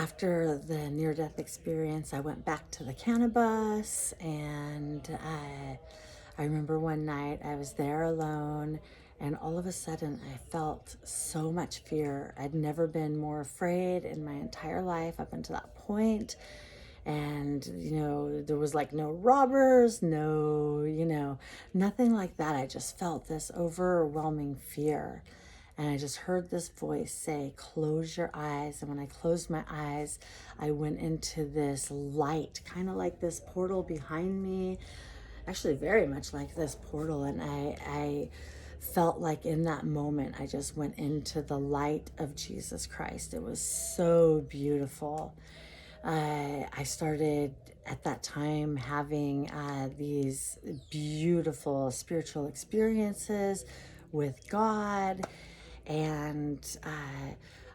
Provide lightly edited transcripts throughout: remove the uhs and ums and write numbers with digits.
after the near-death experience, I went back to the cannabis, and I remember one night I was there alone, and all of a sudden I felt so much fear. I'd never been more afraid in my entire life up until that point. And, there was like no robbers, no, nothing like that. I just felt this overwhelming fear. And I just heard this voice say, close your eyes. And when I closed my eyes, I went into this light, kind of like this portal behind me, actually very much like this portal. And I felt like in that moment, I just went into the light of Jesus Christ. It was so beautiful. I started at that time having these beautiful spiritual experiences with God. And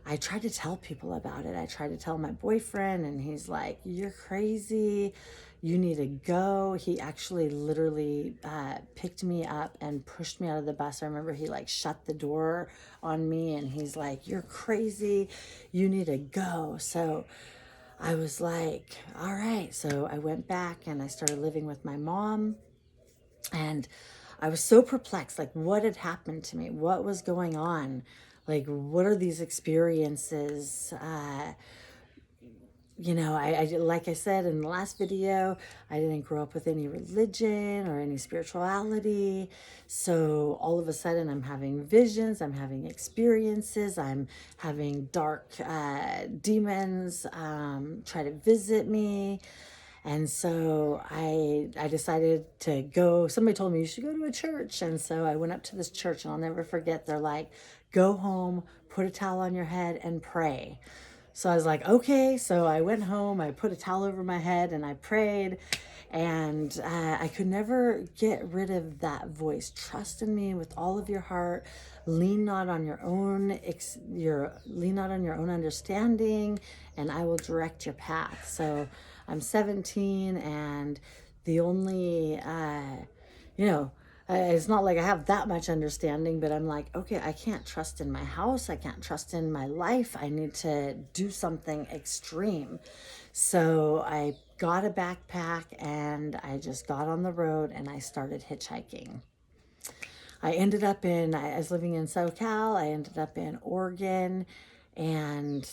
I tried to tell people about it. I tried to tell my boyfriend, and he's like, you're crazy. You need to go. He actually literally picked me up and pushed me out of the bus. I remember he like shut the door on me, and he's like, you're crazy. You need to go. So I was like, all right. So I went back and I started living with my mom, and I was so perplexed, like what had happened to me? What was going on? Like, what are these experiences? I like I said in the last video, I didn't grow up with any religion or any spirituality. So all of a sudden I'm having visions, I'm having experiences, I'm having dark demons try to visit me. And so I decided to go. Somebody told me you should go to a church. And so I went up to this church, and I'll never forget. They're like, go home, put a towel on your head and pray. So I was like, okay. So I went home, I put a towel over my head and I prayed. And I could never get rid of that voice. Trust in me with all of your heart. Lean not on your own, lean not on your own understanding, and I will direct your path. So I'm 17, and the only, it's not like I have that much understanding, but I'm like, okay, I can't trust in my house. I can't trust in my life. I need to do something extreme. So I got a backpack and I just got on the road and I started hitchhiking. I was living in SoCal. I ended up in Oregon, and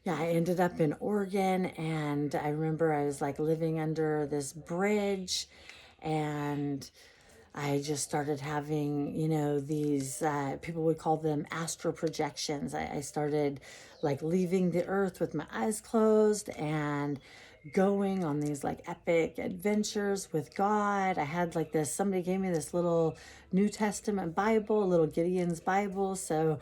yeah, I ended up in Oregon, and I remember I was like living under this bridge, and I just started having, these, people would call them astral projections. I started like leaving the earth with my eyes closed and going on these like epic adventures with God. I had like this, somebody gave me this little New Testament Bible, a little Gideon's Bible. So,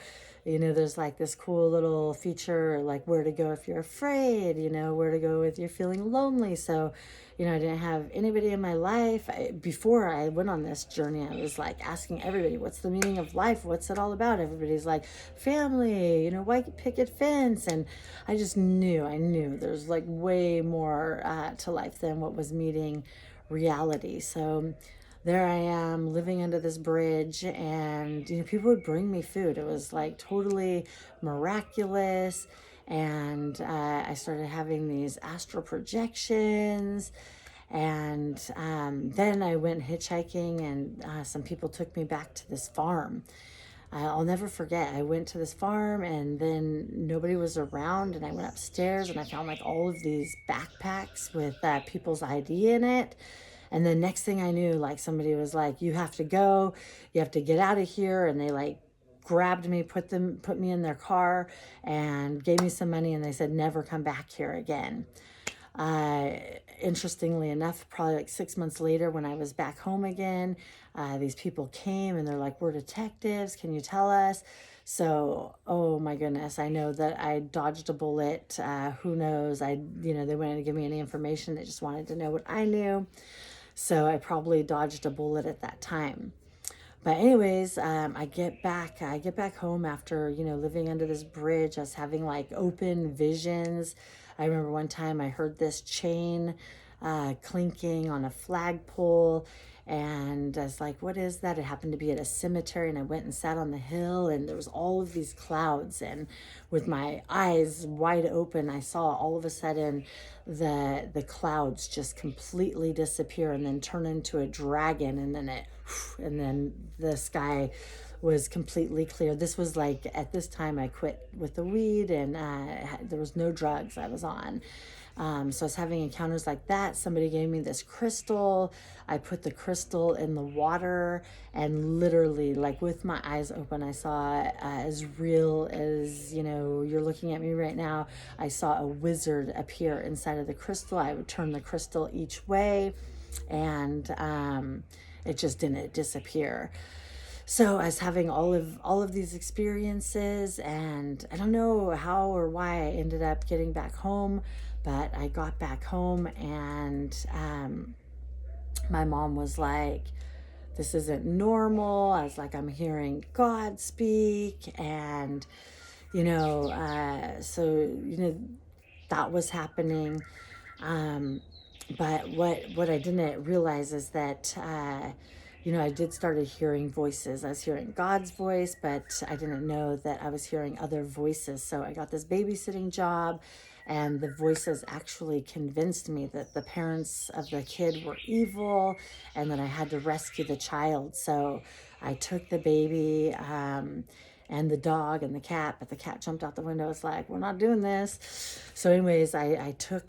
there's like this cool little feature, like where to go if you're afraid, where to go if you're feeling lonely. So, I didn't have anybody in my life. Before I went on this journey, I was like asking everybody, what's the meaning of life? What's it all about? Everybody's like, family, white picket fence. And I knew there's like way more to life than what was meeting reality. So there I am living under this bridge, and people would bring me food. It was like totally miraculous. And I started having these astral projections. And then I went hitchhiking, and some people took me back to this farm. I'll never forget. I went to this farm, and then nobody was around, and I went upstairs and I found like all of these backpacks with people's ID in it. And then next thing I knew, like somebody was like, you have to go, you have to get out of here. And they like grabbed me, put me in their car and gave me some money. And they said, never come back here again. Interestingly enough, probably like 6 months later, when I was back home again, these people came and they're like, we're detectives. Can you tell us? So, oh my goodness, I know that I dodged a bullet. Who knows? They wouldn't give me any information. They just wanted to know what I knew. So I probably dodged a bullet at that time. But anyways, I get back home after, living under this bridge. I was having like open visions. I remember one time I heard this chain clinking on a flagpole, And I was like, what is that? It happened to be at a cemetery, and I went and sat on the hill, and there was all of these clouds. And with my eyes wide open, I saw all of a sudden the clouds just completely disappear and then turn into a dragon, and then the sky was completely clear. This was like, at this time I quit with the weed, and there was no drugs I was on. So I was having encounters like that. Somebody gave me this crystal. I put the crystal in the water, and literally, like with my eyes open, I saw as real as, you're looking at me right now. I saw a wizard appear inside of the crystal. I would turn the crystal each way, and it just didn't disappear. So I was having all of these experiences, and I don't know how or why I ended up getting back home, but I got back home, and my mom was like, this isn't normal. I was like, I'm hearing God speak, and that was happening. But what I didn't realize is that I did started hearing voices. I was hearing God's voice, but I didn't know that I was hearing other voices. So I got this babysitting job, and the voices actually convinced me that the parents of the kid were evil, and that I had to rescue the child. So I took the baby, and the dog and the cat, but the cat jumped out the window. It's like, we're not doing this. So anyways, I took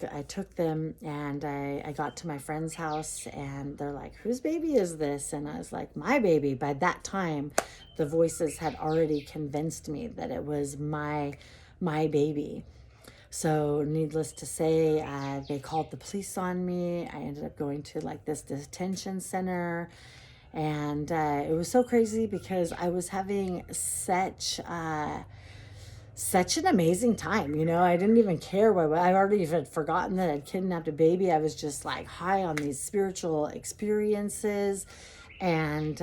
them, and I got to my friend's house, and they're like, whose baby is this? And I was like, my baby. By that time, the voices had already convinced me that it was my baby. So needless to say, they called the police on me. I ended up going to like this detention center. And it was so crazy because I was having such an amazing time. I didn't even care what I already had forgotten that I'd kidnapped a baby. I was just like high on these spiritual experiences. And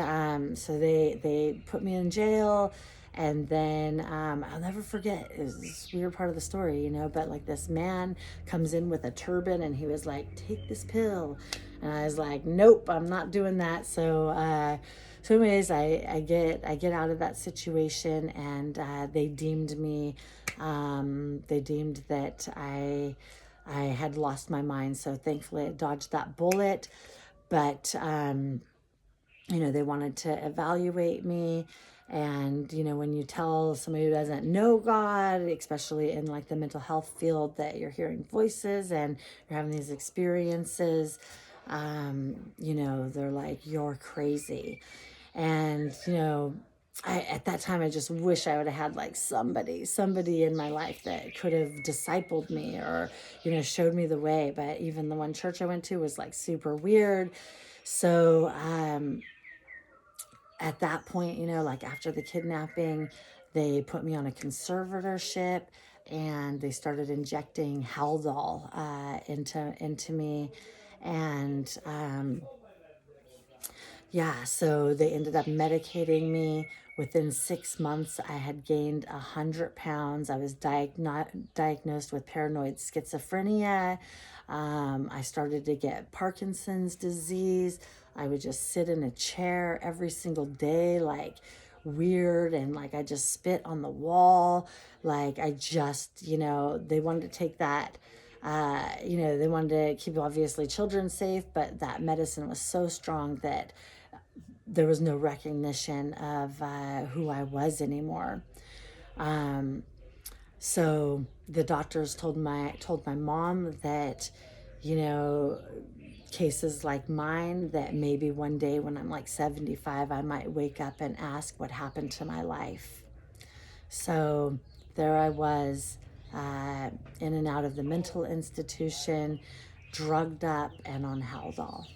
so they put me in jail. And then I'll never forget, it was this weird part of the story, but like this man comes in with a turban, and he was like, take this pill. And I was like, nope, I'm not doing that. So anyways, I get out of that situation, and they deemed me, they deemed that I had lost my mind. So thankfully I dodged that bullet. But they wanted to evaluate me. And, when you tell somebody who doesn't know God, especially in like the mental health field, that you're hearing voices and you're having these experiences, they're like, you're crazy. And, at that time, I just wish I would have had like somebody in my life that could have discipled me, or, showed me the way. But even the one church I went to was like super weird. So, at that point, like after the kidnapping, they put me on a conservatorship, and they started injecting Haldol into me. And so they ended up medicating me. Within 6 months, I had gained 100 pounds. I was diagnosed with paranoid schizophrenia. I started to get Parkinson's disease. I would just sit in a chair every single day, like weird, and like I just spit on the wall. Like I just, they wanted to take that. They wanted to keep obviously children safe, but that medicine was so strong that there was no recognition of who I was anymore. So the doctors told my mom that, cases like mine, that maybe one day when I'm like 75, I might wake up and ask what happened to my life. So there I was, in and out of the mental institution, drugged up and on Haldol.